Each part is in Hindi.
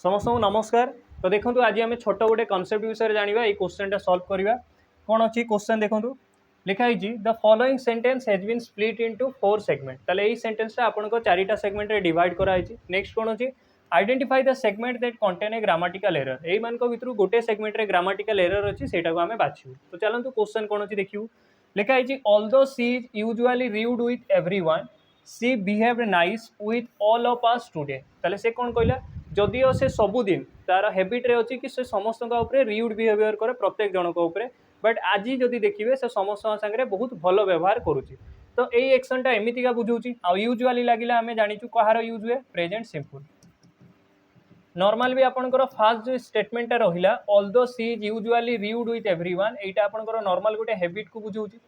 समस्त नमस्कार। तो देखो आज आम छोट गोटे कनसेप्ट विषय जाना ये क्वेश्चन सॉल्व करवा। कौन अच्छी क्वेश्चन देखो लिखाई the following sentence has been split into 4 segment. ताले ये सेंटेंस आपको 4टा सेगमेंट रे डिवाइड कराई। नेक्स्ट कौन अच्छी identify the segment that contain a grammatical error. यही मान भितर गोटे सेगमेंट रे ग्रामाटिकल एरर अच्छी से आम बाछू। तो चलतु क्वेश्चन कौन अच्छी देखिए लिखाई although she is usually read with everyone she behaved nice with all of us today. ताले से कौन कहला जदिओ से सबुदिन तार हैबिट रे अच्छी कि से समस्त रियूड बिहेवियर करे प्रत्येक जनक उपरे बट आज जदि देखिए से समस्त सागर बहुत भल व्यवहार करुच्ची। तो यही एक्शनटा एमतीका बुझाऊँगी। आ यूजुअली लगिला आम जाचु कहार यूज हुए प्रेजेंट सिंपल। नॉर्मल भी आपंकर फास्ट जो स्टेटमेंटा रहा although she is usually read with everyone एटा आपंकर नॉर्मल गोटे हैबिट को बुझाऊँगी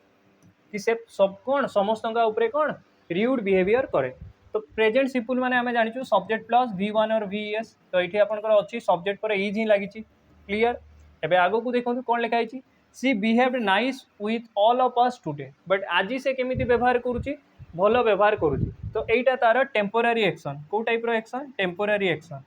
कि से सब कौन समस्त कौन रियूड बिहेवियर करे। तो प्रेजेंट सिंपल माने आम जाचु सब्जेक्ट प्लस V1 और VS। तो ये आपंकर अच्छी सब्जेक्ट पर इज ही लगी क्लीयर। एवं आग को देखो कौन लिखाई she behaved nice with all of us today but आज से केमी व्यवहार करुच्ची भल व्यवहार करुच्ची। तो यहीटा तार टेम्पोरारी एक्शन कौ टाइप एक्शन टेम्पोरारी एक्शन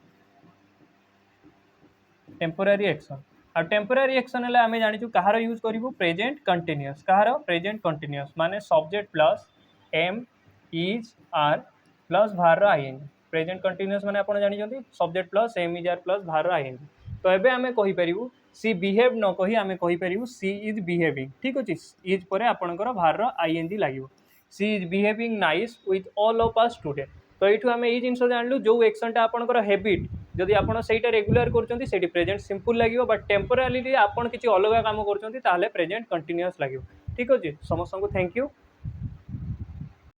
आ टेम्पोरारी एक्शन है आम जाचु कहार यूज करूँ प्रेजेंट कंटिन्यूअस। कहार प्रेजेंट कंटिन्यूअस माने subject plus am is are plus भार आईएनजी। प्रेजेंट कंटिन्यूअस माने आपण जानी subject plus am is are plus भार आईएनजी। तो एबे आमे कहि परिबु सी बिहेव न कहि आमे कहि परिबु सी इज बिहेविंग। ठीक अछि इज परे आपणकर भार आईएनजी लागिवो। She is behaving nice with all of us today. तो ये आम ये जिन जानलु जो एक्शनटा आपणकर हैबिट जदि आपन सेटा रेगुलर करछंती सेठी प्रेजेंट सिंपल लागिवो बट टेम्पोरारी आपन किछि अलग काम करछंती ताले प्रेजेंट कंटिन्यूअस लागिवो। ठीक अछि समस्त को थैंक यू।